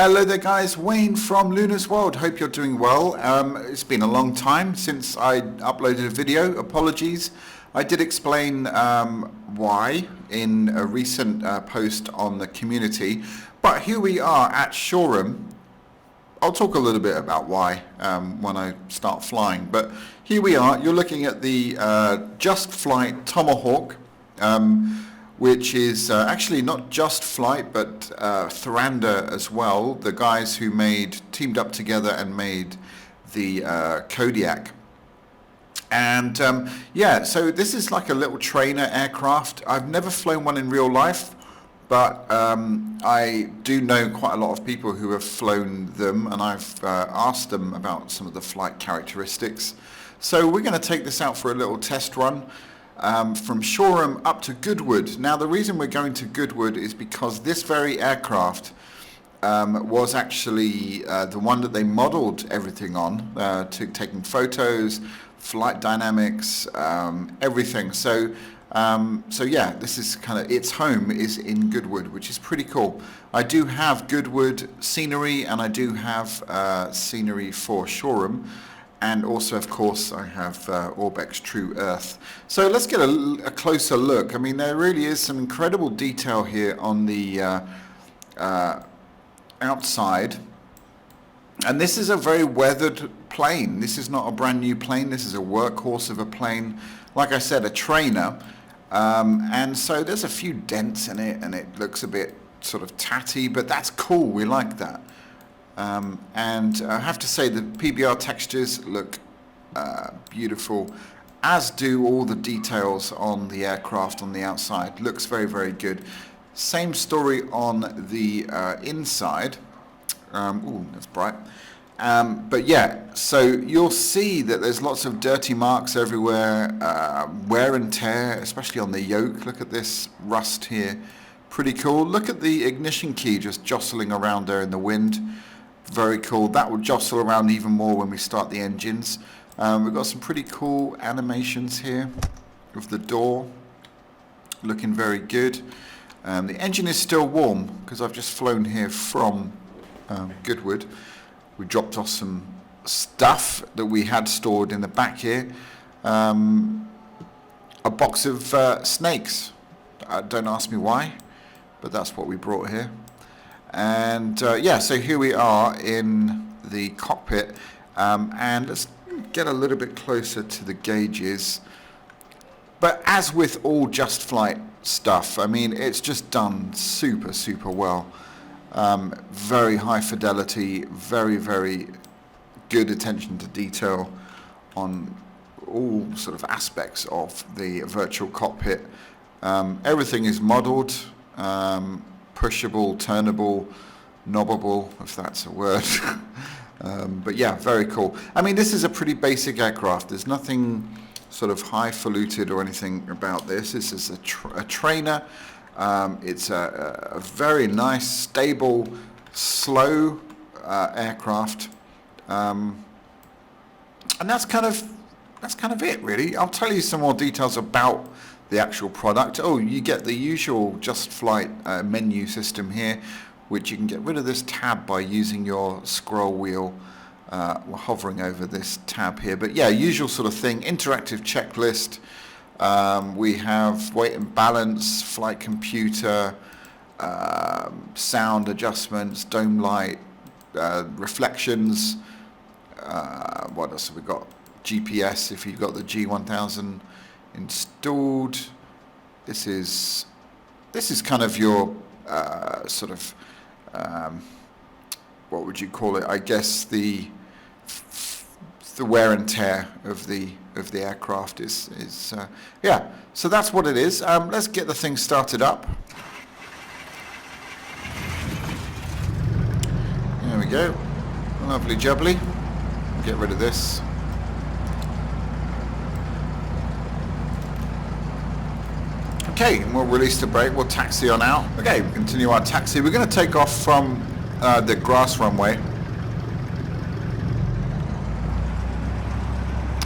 Hello there guys, Wayne from Luna's World. Hope you're doing well. It's been a long time since I uploaded a video. Apologies. I did explain why in a recent post on the community, but here we are at Shoreham. I'll talk a little bit about why when I start flying, but here we are. You're looking at the Just Flight Tomahawk, which is actually not Just Flight, but Tharanda as well. The guys who teamed up together and made the Kodiak. And yeah, so this is like a little trainer aircraft. I've never flown one in real life, but I do know quite a lot of people who have flown them, and I've asked them about some of the flight characteristics. So we're going to take this out for a little test run. From Shoreham up to Goodwood. Now the reason we're going to Goodwood is because this very aircraft was actually the one that they modeled everything on, taking photos, flight dynamics, everything. So yeah, this is kind of, its home is in Goodwood, which is pretty cool. I do have Goodwood scenery, and I do have scenery for Shoreham. And also, of course, I have Orbeck's True Earth. So let's get a closer look. I mean, there really is some incredible detail here on the outside. And this is a very weathered plane. This is not a brand new plane. This is a workhorse of a plane. Like I said, a trainer. And so there's a few dents in it, and it looks a bit sort of tatty, but that's cool. We like that. And I have to say the PBR textures look beautiful, as do all the details on the aircraft on the outside. Looks very, very good. Same story on the inside. Ooh, that's bright. But yeah, so you'll see that there's lots of dirty marks everywhere, wear and tear, especially on the yoke. Look at this rust here. Pretty cool. Look at the ignition key just jostling around there in the wind. Very cool. That will jostle around even more when we start the engines. We've got some pretty cool animations here of the door. Looking very good. The engine is still warm because I've just flown here from Goodwood. We dropped off some stuff that we had stored in the back here. A box of snakes. Don't ask me why, but that's what we brought here. And yeah, so here we are in the cockpit, and let's get a little bit closer to the gauges. But as with all Just Flight stuff, I mean, it's just done super, super well. Very high fidelity, very, very good attention to detail on all sort of aspects of the virtual cockpit. Everything is modeled. Pushable, turnable, knobbable, if that's a word. But yeah, very cool. I mean, this is a pretty basic aircraft. There's nothing sort of highfalutin or anything about this. This is a trainer. It's a very nice, stable, slow aircraft. And that's kind of it, really. I'll tell you some more details about the actual product. Oh, you get the usual Just Flight menu system here, which you can get rid of this tab by using your scroll wheel. We're hovering over this tab here, but yeah, usual sort of thing. Interactive checklist. We have weight and balance, flight computer, sound adjustments, dome light, reflections. What else have we got? GPS if you've got the G1000 installed. This is kind of your sort of what would you call it? I guess the wear and tear of the aircraft is yeah. So that's what it is. Let's get the thing started up. There we go. Lovely jubbly. Get rid of this. Okay, and we'll release the brake, we'll taxi on out. Okay, we continue our taxi. We're going to take off from the grass runway.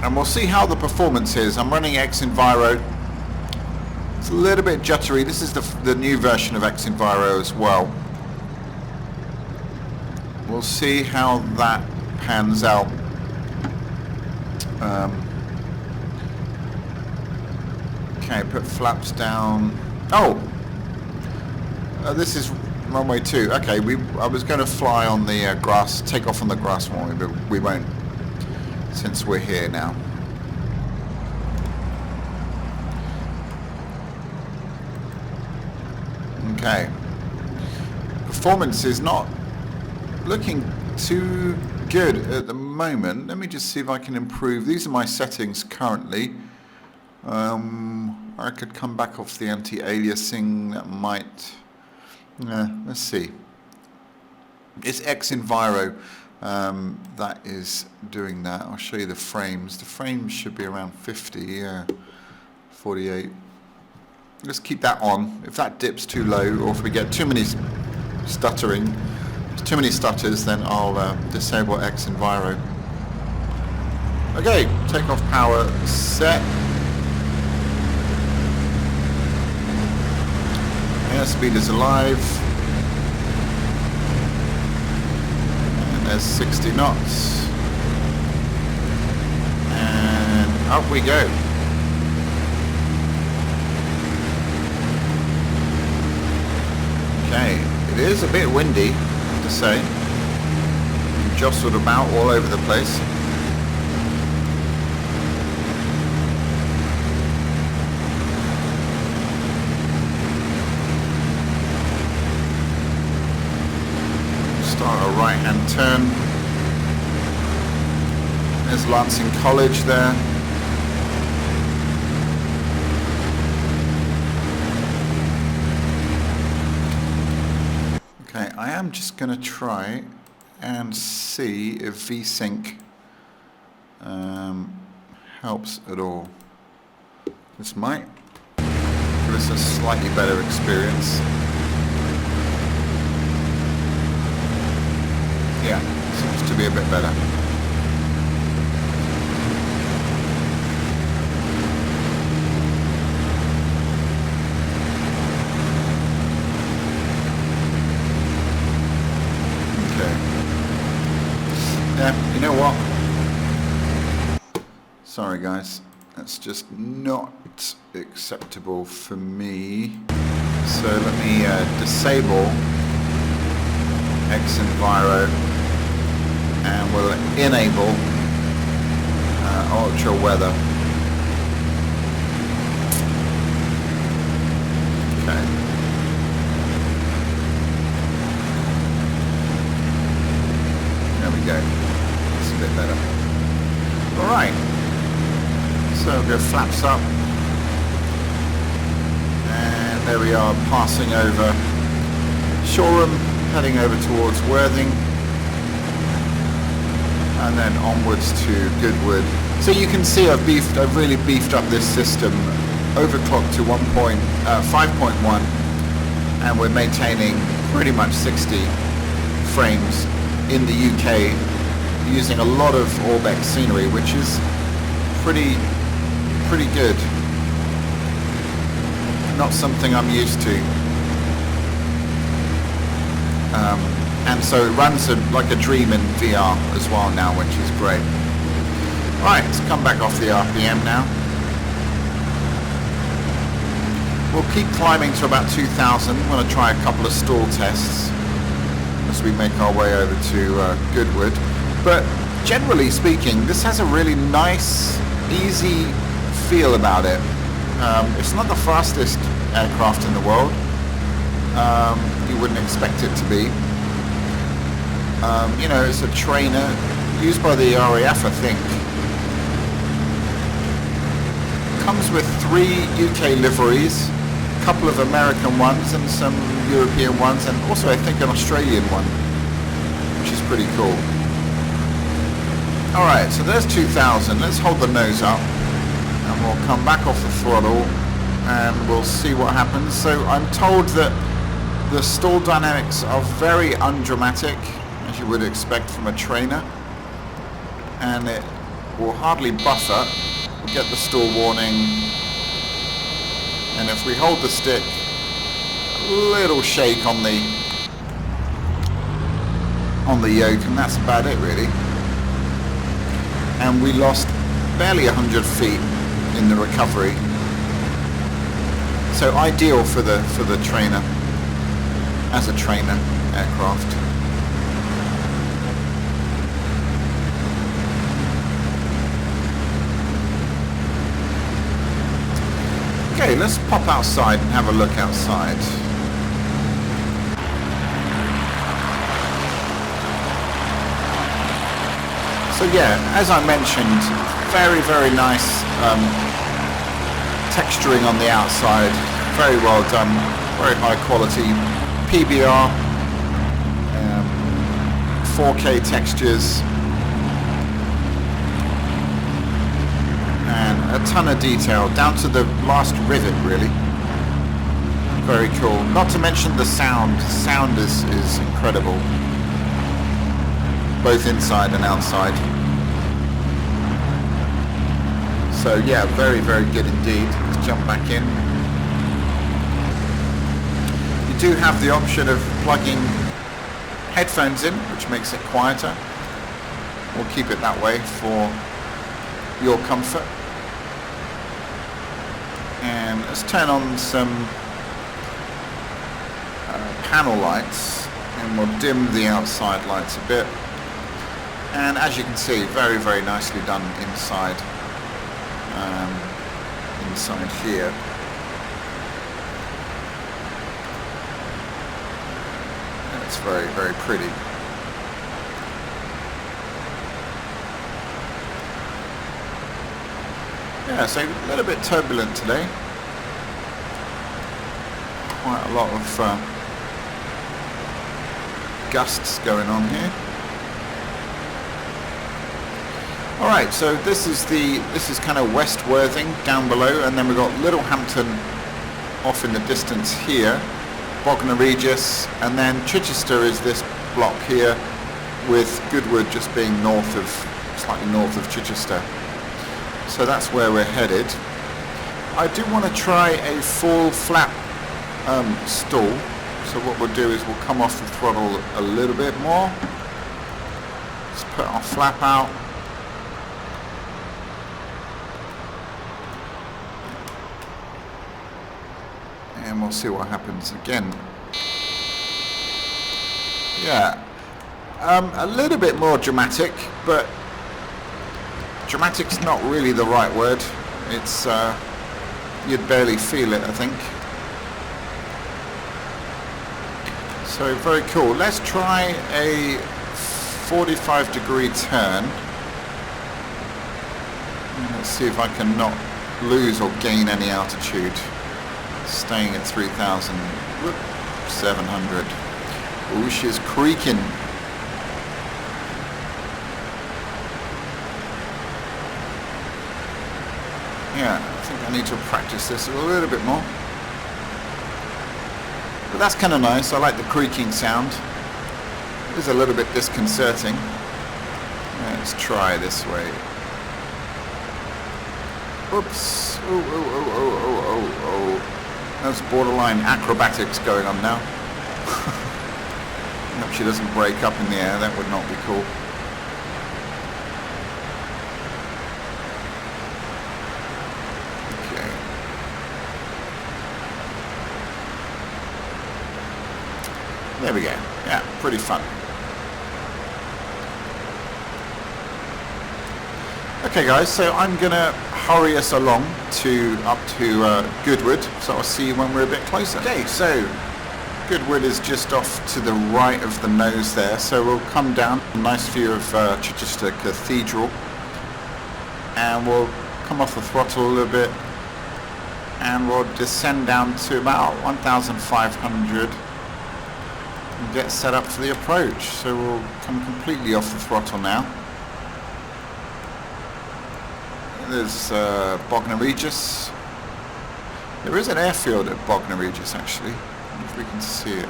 And we'll see how the performance is. I'm running X-Enviro. It's a little bit jittery. This is the new version of X-Enviro as well. we'll see how that pans out. Okay, put flaps down. Oh, this is runway 2. Okay, I was going to fly on the grass, take off on the grass runway, but we won't, since we're here now. Okay. Performance is not looking too good at the moment. Let me just see if I can improve. These are my settings currently. I could come back off the anti-aliasing. That might... let's see. It's X-Enviro that is doing that. I'll show you the frames. The frames should be around 50, yeah, 48. Let's keep that on. If that dips too low, or if we get too many stuttering, too many stutters, then I'll disable X-Enviro. Okay, takeoff power set. Airspeed is alive. And there's 60 knots. And up we go. Okay, it is a bit windy, I have to say. Jostled about all over the place. Start a right-hand turn. There's Lancing College there. Okay, I am just going to try and see if VSync helps at all. This might give us a slightly better experience. Yeah, seems to be a bit better. Yeah, you know what? Sorry guys, that's just not acceptable for me. So let me disable X-Enviro and we'll enable ultra weather. Okay. There we go. It's a bit better. Alright. So we'll go flaps up. And there we are, passing over Shoreham, heading over towards Worthing. And then onwards to Goodwood. So you can see I've really beefed up this system, overclocked to 5.1, and we're maintaining pretty much 60 frames in the UK using a lot of Orbeck scenery, which is pretty good. Not something I'm used to. And so it runs like a dream in VR as well now, which is great. Right, let's come back off the RPM now. We'll keep climbing to about 2,000. I'm going to try a couple of stall tests as we make our way over to Goodwood. But generally speaking, this has a really nice, easy feel about it. It's not the fastest aircraft in the world. You wouldn't expect it to be. You know, it's a trainer used by the RAF, I think. Comes with 3 UK liveries, a couple of American ones and some European ones, and also I think an Australian one, which is pretty cool. Alright, so there's 2,000. Let's hold the nose up and we'll come back off the throttle and we'll see what happens. So I'm told that the stall dynamics are very undramatic, as you would expect from a trainer, and it will hardly buffer. We'll get the stall warning, and if we hold the stick, a little shake on the on the yoke, and that's about it really. And we lost barely 100 feet in the recovery. So ideal for the trainer, as a trainer aircraft. Okay, let's pop outside and have a look outside. So yeah, as I mentioned, very nice texturing on the outside, very well done, very high quality PBR, 4K textures, and a ton of detail down to the last rivet really. Very cool. Not to mention the sound. Sound is incredible, both inside and outside. So yeah, very good indeed. Let's jump back in. You do have the option of plugging headphones in, which makes it quieter. We'll keep it that way for your comfort. And let's turn on some panel lights, and we'll dim the outside lights a bit. And as you can see, very nicely done inside. Inside here. It's very pretty. Yeah, so a little bit turbulent today. Quite a lot of gusts going on here. Alright, so this is kind of West Worthing down below, and then we've got Littlehampton off in the distance here, Bognor Regis, and then Chichester is this block here, with Goodwood just being slightly north of Chichester. So that's where we're headed. I do want to try a full flap stall, so what we'll do is we'll come off the throttle a little bit more. Let's put our flap out. And we'll see what happens again. Yeah, a little bit more dramatic, but dramatic's not really the right word. It's you'd barely feel it, I think. So very cool. Let's try a 45-degree turn. And let's see if I can not lose or gain any altitude. Staying at 3,700. Ooh, she's creaking. Yeah, I think I need to practice this a little bit more. But that's kind of nice. I like the creaking sound. It is a little bit disconcerting. Let's try this way. Oops. Oh. That's borderline acrobatics going on now. I hope she doesn't break up in the air. That would not be cool. Okay. There we go. Yeah, pretty fun. Okay guys, so I'm gonna hurry us along up to Goodwood, so I'll see you when we're a bit closer. Okay, so Goodwood is just off to the right of the nose there, so we'll come down, a nice view of Chichester Cathedral, and we'll come off the throttle a little bit, and we'll descend down to about 1,500 and get set up for the approach. So we'll come completely off the throttle now. There's Bognor Regis. There is an airfield at Bognor Regis actually. I wonder if we can see it.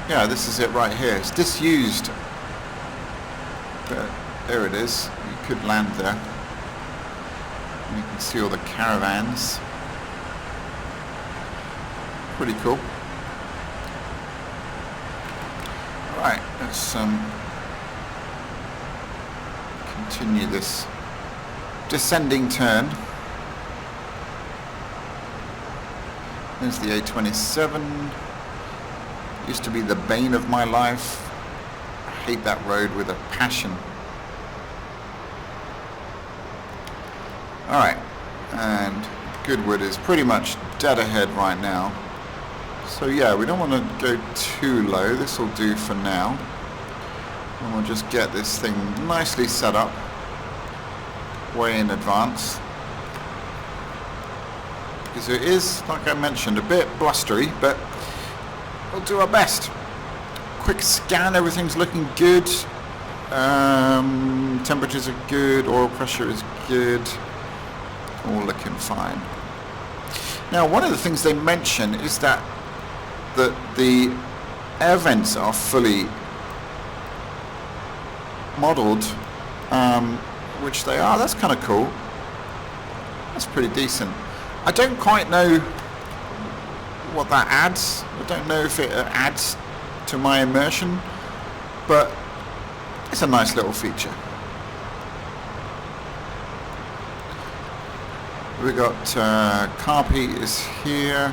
Yeah, this is it right here. It's disused. But there it is. You could land there. And you can see all the caravans. Pretty cool. Right, let's continue this descending turn. There's the A27. Used to be the bane of my life. I hate that road with a passion. Alright, and Goodwood is pretty much dead ahead right now. So yeah, we don't want to go too low. This will do for now. And we'll just get this thing nicely set up way in advance. Because it is, like I mentioned, a bit blustery, but we'll do our best. Quick scan, everything's looking good. Temperatures are good, oil pressure is good. All looking fine. Now, one of the things they mention is that the air vents are fully modelled, which they are. That's kind of cool. That's pretty decent. I don't quite know what that adds. I don't know if it adds to my immersion, but it's a nice little feature. We got Cockpit is here.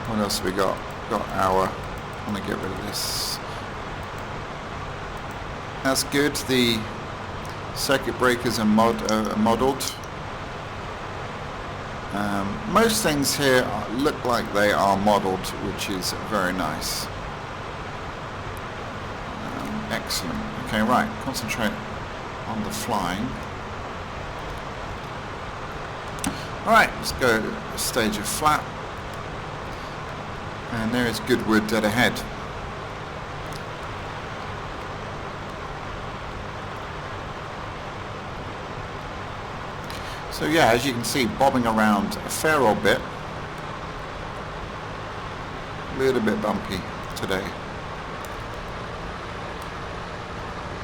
What else have we got? Got our. I'm gonna get rid of this. That's good. The circuit breakers are modelled. Most things here look like they are modelled, which is very nice. Excellent. Okay, right. Concentrate on the flying. Alright, let's go to a stage of flat. And there is Goodwood dead ahead. So yeah, as you can see, bobbing around a fair old bit. A little bit bumpy today.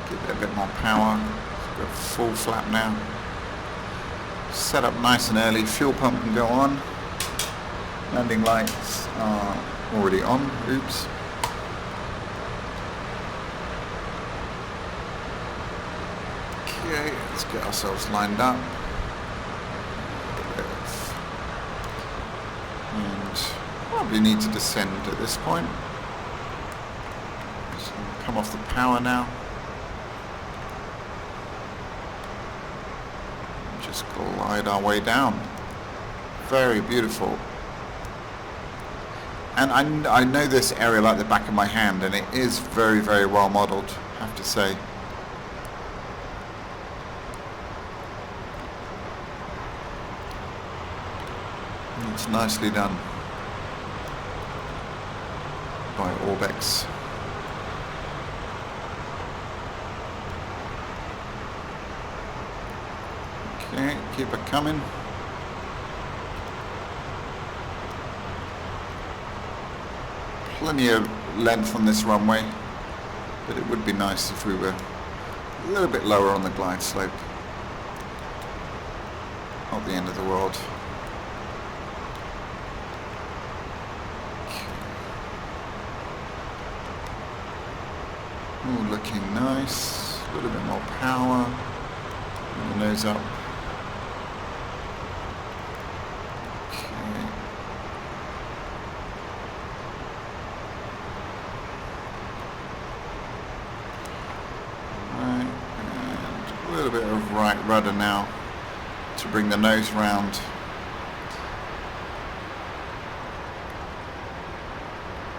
Give it a bit more power. Go full flap now. Set up nice and early. Fuel pump can go on. Landing lights are already on. Oops. Okay, let's get ourselves lined up. And probably need to descend at this point. So come off the power now. Just glide our way down. Very beautiful. And I know this area like the back of my hand, and it is very, very well modelled, I have to say. It's nicely done by Orbex. Okay, keep it coming. Plenty of length on this runway, but it would be nice if we were a little bit lower on the glide slope. Not the end of the world. Ooh, looking nice. A little bit more power. Bring the nose up. Right rudder now to bring the nose round,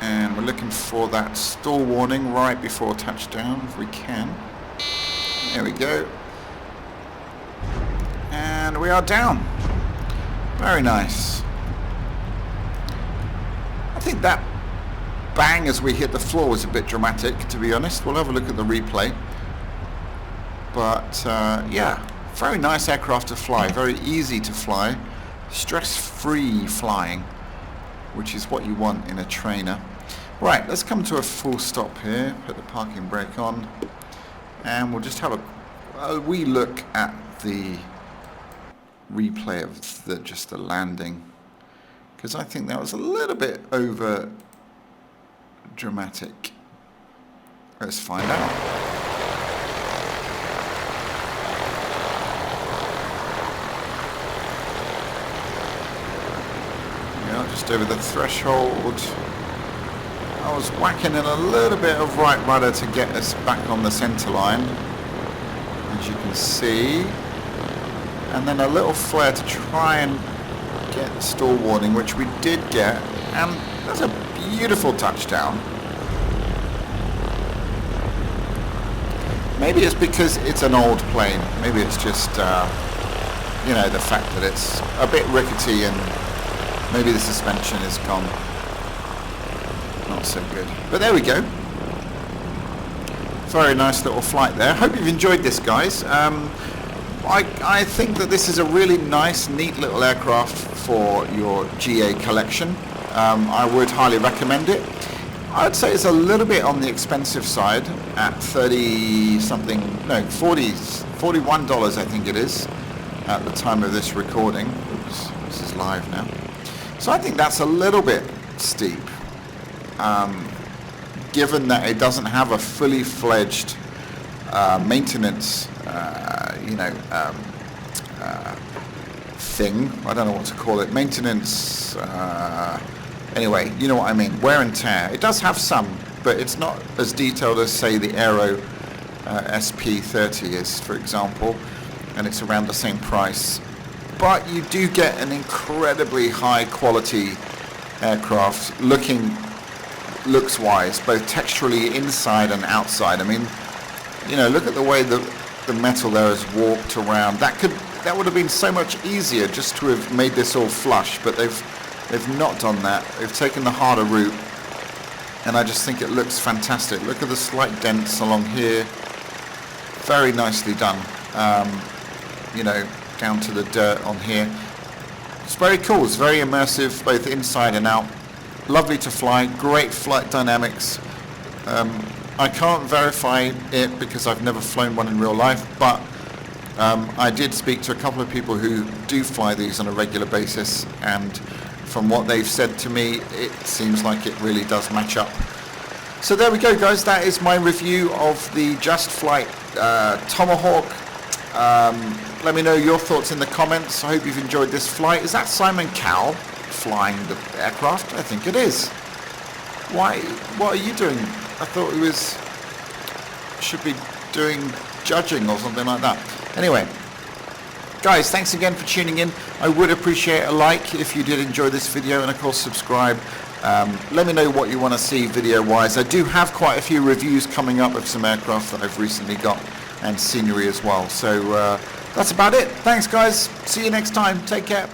and we're looking for that stall warning right before touchdown if we can. There we go, and we are down. Very nice. I think that bang as we hit the floor was a bit dramatic, to be honest. We'll have a look at the replay. But yeah, very nice aircraft to fly, very easy to fly, stress-free flying, which is what you want in a trainer. Right, let's come to a full stop here, put the parking brake on, and we'll just have a wee look at the replay of just the landing, because I think that was a little bit over dramatic. Let's find out. Yeah, just over the threshold. I was whacking in a little bit of right rudder to get us back on the centre line, as you can see, and then a little flare to try and get stall warning, which we did get, and that's a beautiful touchdown. Maybe it's because it's an old plane. Maybe it's just you know, the fact that it's a bit rickety and maybe the suspension is gone. Not so good. But there we go. Very nice little flight there. Hope you've enjoyed this, guys. I think that this is a really nice, neat little aircraft for your GA collection. I would highly recommend it. I'd say it's a little bit on the expensive side at $41 I think it is at the time of this recording. Oops, this is live now. So I think that's a little bit steep. Given that it doesn't have a fully fledged maintenance, thing. I don't know what to call it. Maintenance. Anyway, you know what I mean. Wear and tear. It does have some, but it's not as detailed as, say, the Aero SP-30 is, for example, and it's around the same price. But you do get an incredibly high quality aircraft looks-wise, both texturally inside and outside. I mean, you know, look at the way the metal there is warped around. That would have been so much easier just to have made this all flush, but they've not done that. They've taken the harder route, and I just think it looks fantastic. Look at the slight dents along here. Very nicely done. You know, down to the dirt on here. It's very cool. It's very immersive, both inside and out. Lovely to fly. Great flight dynamics. I can't verify it because I've never flown one in real life, but I did speak to a couple of people who do fly these on a regular basis, and from what they've said to me, it seems like it really does match up. So there we go, guys. That is my review of the Just Flight Tomahawk. Let me know your thoughts in the comments. I hope you've enjoyed this flight. Is that Simon Cowell flying the aircraft? I think it is. Why? What are you doing? I thought he should be doing judging or something like that. Anyway, guys, thanks again for tuning in. I would appreciate a like if you did enjoy this video, and of course subscribe. Let me know what you want to see video wise. I do have quite a few reviews coming up of some aircraft that I've recently got, and scenery as well. So that's about it. Thanks, guys. See you next time. Take care.